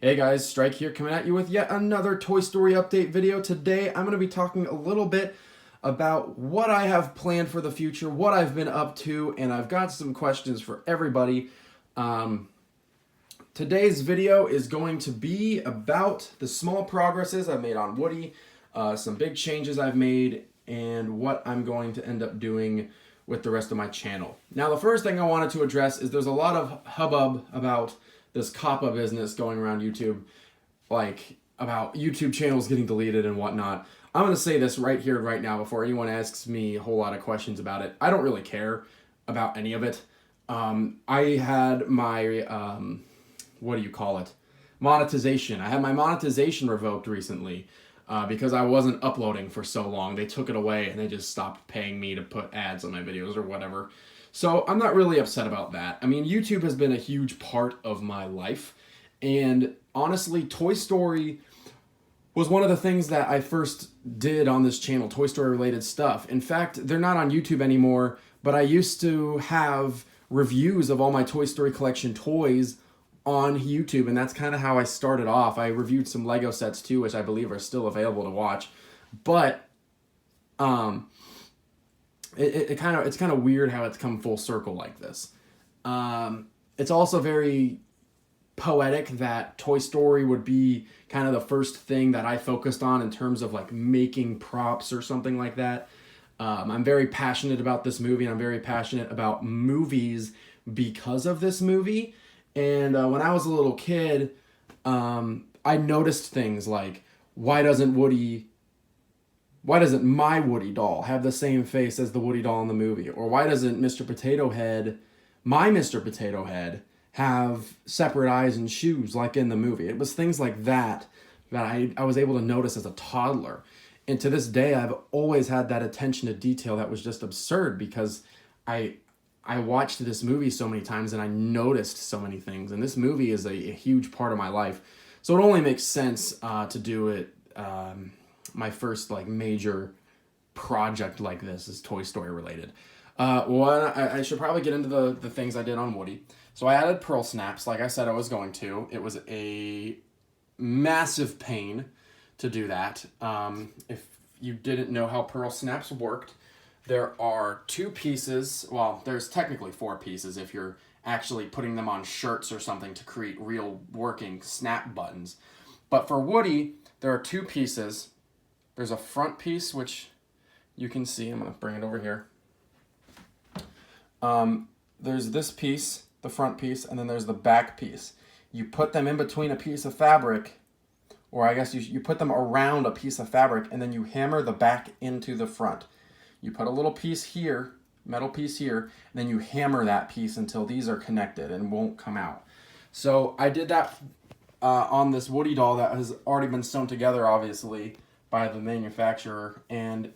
Hey guys, Strike here coming at you with yet another Toy Story update video. Today I'm going to be talking a little bit about what I have planned for the future, what I've been up to, and I've got some questions for everybody. Today's video is going to be about the small progresses I've made on Woody, some big changes I've made, and what I'm going to end up doing with the rest of my channel. Now the first thing I wanted to address is there's a lot of hubbub about this COPPA business going around YouTube, like about YouTube channels getting deleted and whatnot. I'm going to say this right here, right now, before anyone asks me a whole lot of questions about it. I don't really care about any of it. I had my, what do you call it? Monetization. I had my monetization revoked recently because I wasn't uploading for so long. They took it away and they just stopped paying me to put ads on my videos or whatever. So I'm not really upset about that. I mean, YouTube has been a huge part of my life. And honestly, Toy Story was one of the things that I first did on this channel, Toy Story related stuff. In fact, they're not on YouTube anymore, but I used to have reviews of all my Toy Story collection toys on YouTube, and that's kind of how I started off. I reviewed some Lego sets too, which I believe are still available to watch. But it's kind of weird how it's come full circle like this. It's also very poetic that Toy Story would be kind of the first thing that I focused on in terms of like making props or something like that. I'm very passionate about this movie, and I'm very passionate about movies because of this movie. And when I was a little kid, I noticed things like, why doesn't my Woody doll have the same face as the Woody doll in the movie? Or why doesn't Mr. Potato Head, my Mr. Potato Head, have separate eyes and shoes like in the movie? It was things like that I was able to notice as a toddler. And to this day, I've always had that attention to detail that was just absurd because I watched this movie so many times and I noticed so many things. And this movie is a huge part of my life. So it only makes sense to do it. My first like major project like this is Toy Story related. I should probably get into the things I did on Woody. So I added pearl snaps like I said I was going to. It was a massive pain to do that. If you didn't know how pearl snaps worked, there are two pieces. Well, there's technically four pieces if you're actually putting them on shirts or something to create real working snap buttons. But for Woody, there are two pieces. There's a front piece, which you can see. I'm going to bring it over here. There's this piece, the front piece, and then there's the back piece. You put them in between a piece of fabric, or I guess you put them around a piece of fabric, and then you hammer the back into the front. You put a little piece here, metal piece here, and then you hammer that piece until these are connected and won't come out. So I did that on this Woody doll that has already been sewn together, obviously, by the manufacturer, and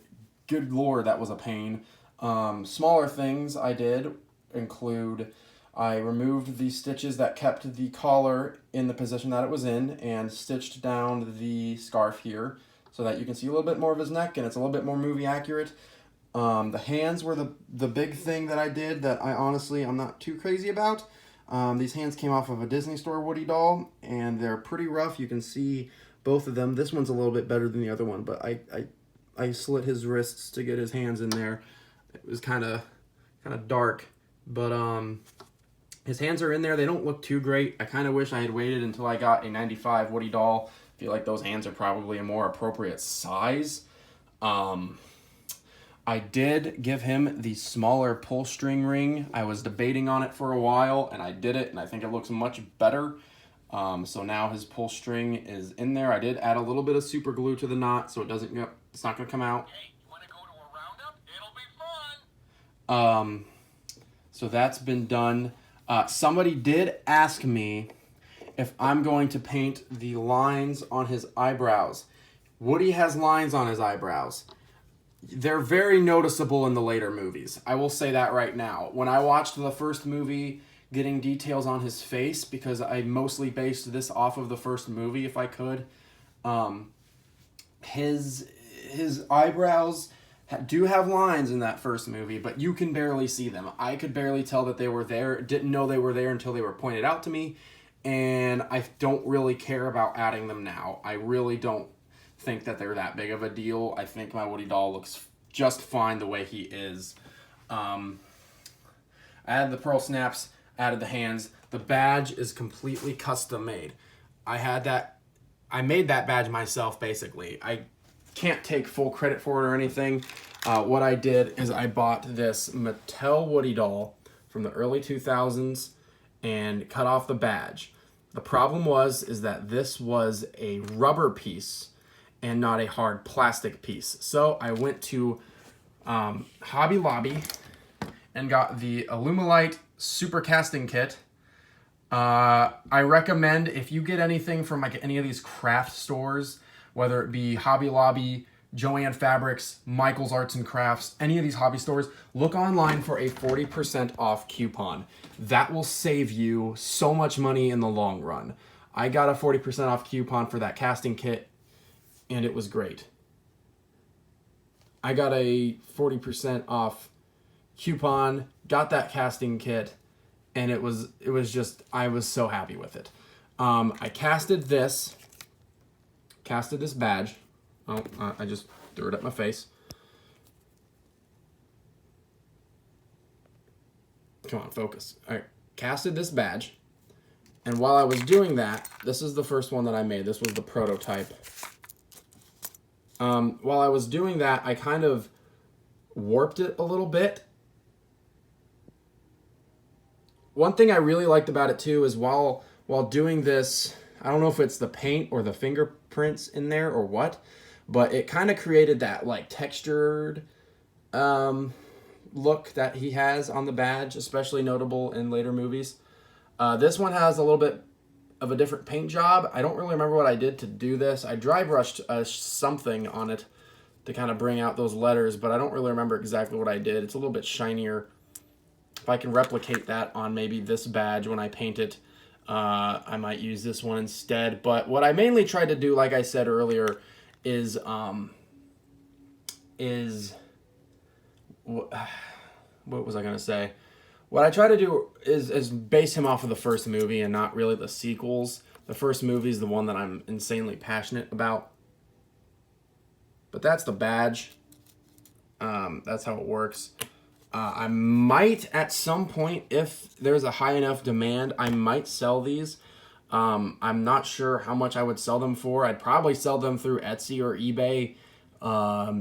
good lord, that was a pain. Smaller things I did include I removed the stitches that kept the collar in the position that it was in and stitched down the scarf here so that you can see a little bit more of his neck and it's a little bit more movie accurate. The hands were the big thing that I did that I'm not too crazy about. These hands came off of a Disney Store Woody doll and they're pretty rough. You can see both of them. This one's a little bit better than the other one, but I slit his wrists to get his hands in there. It was kind of dark, but his hands are in there. They don't look too great. I kind of wish I had waited until I got a 95 Woody doll. I feel like those hands are probably a more appropriate size. I did give him the smaller pull string ring. I was debating on it for a while, and I did it, and I think it looks much better. So now his pull string is in there. I did add a little bit of super glue to the knot so it's not gonna come out. Hey, you wanna go to a roundup? It'll be fun. So that's been done. Somebody did ask me if I'm going to paint the lines on his eyebrows. Woody has lines on his eyebrows. They're very noticeable in the later movies. I will say that right now. When I watched the first movie, getting details on his face, because I mostly based this off of the first movie if I could, his eyebrows do have lines in that first movie, but you can barely see them. I could barely tell that they were there, didn't know they were there until they were pointed out to me, and I don't really care about adding them now. I really don't think that they're that big of a deal. I think my Woody doll looks just fine the way he is. I added the pearl snaps, added the hands. The badge is completely custom made. I made that badge myself, basically. I can't take full credit for it or anything. What I did is I bought this Mattel Woody doll from the early 2000s and cut off the badge. The problem is that this was a rubber piece and not a hard plastic piece. So I went to Hobby Lobby and got the Alumilite Super Casting Kit. I recommend, if you get anything from like any of these craft stores, whether it be Hobby Lobby, Joann Fabrics, Michael's Arts and Crafts, any of these hobby stores, look online for a 40% off coupon. That will save you so much money in the long run. I got a 40% off coupon for that casting kit, and it was great. I got a 40% off coupon, got that casting kit, and it was just, I was so happy with it. I casted this badge. Oh, I just threw it at my face. Come on, focus. I casted this badge, and while I was doing that, this is the first one that I made. This was the prototype. While I was doing that, I kind of warped it a little bit. One thing I really liked about it too is while doing this, I don't know if it's the paint or the fingerprints in there or what, but it kind of created that like textured look that he has on the badge, especially notable in later movies. This one has a little bit of a different paint job. I don't really remember what I did to do this. I dry brushed something on it to kind of bring out those letters, but I don't really remember exactly what I did. It's a little bit shinier. If I can replicate that on maybe this badge when I paint it, I might use this one instead. But what I mainly tried to do, like I said earlier, is what was I gonna say? What I try to do is base him off of the first movie and not really the sequels. The first movie is the one that I'm insanely passionate about. But that's the badge. That's how it works. I might, at some point, if there's a high enough demand, I might sell these. I'm not sure how much I would sell them for. I'd probably sell them through Etsy or eBay,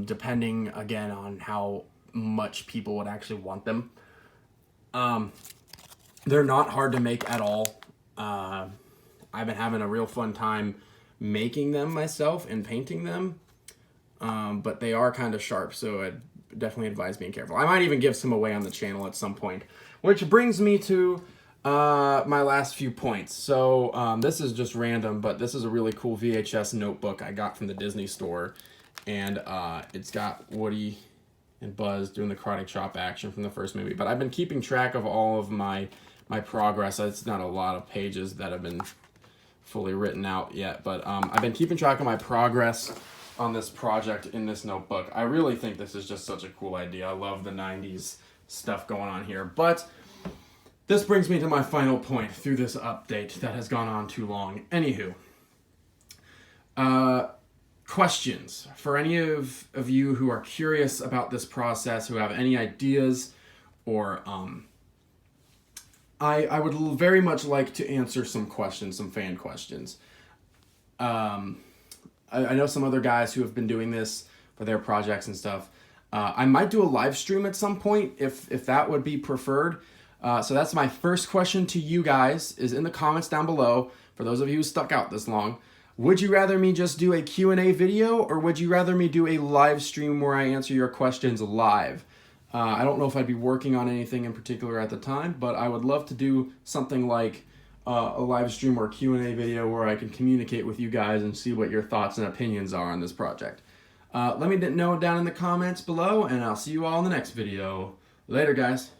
depending, again, on how much people would actually want them. They're not hard to make at all. I've been having a real fun time making them myself and painting them, but they are kind of sharp, so I'd definitely advise being careful. I might even give some away on the channel at some point, which brings me to my last few points. So this is just random, but this is a really cool VHS notebook I got from the Disney store, and it's got Woody and Buzz doing the karate chop action from the first movie. But I've been keeping track of all of my progress. It's not a lot of pages that have been fully written out yet, but I've been keeping track of my progress on this project in this notebook. I really think this is just such a cool idea. I love the 90s stuff going on here. But this brings me to my final point through this update that has gone on too long. Anywho, questions for any of you who are curious about this process, who have any ideas, or I would very much like to answer some questions, some fan questions. I know some other guys who have been doing this for their projects and stuff. I might do a live stream at some point if that would be preferred. So that's my first question to you guys, is in the comments down below. For those of you who stuck out this long, would you rather me just do a Q&A video, or would you rather me do a live stream where I answer your questions live? I don't know if I'd be working on anything in particular at the time, but I would love to do something like a live stream or Q&A video where I can communicate with you guys and see what your thoughts and opinions are on this project. Let me know down in the comments below, and I'll see you all in the next video. Later, guys.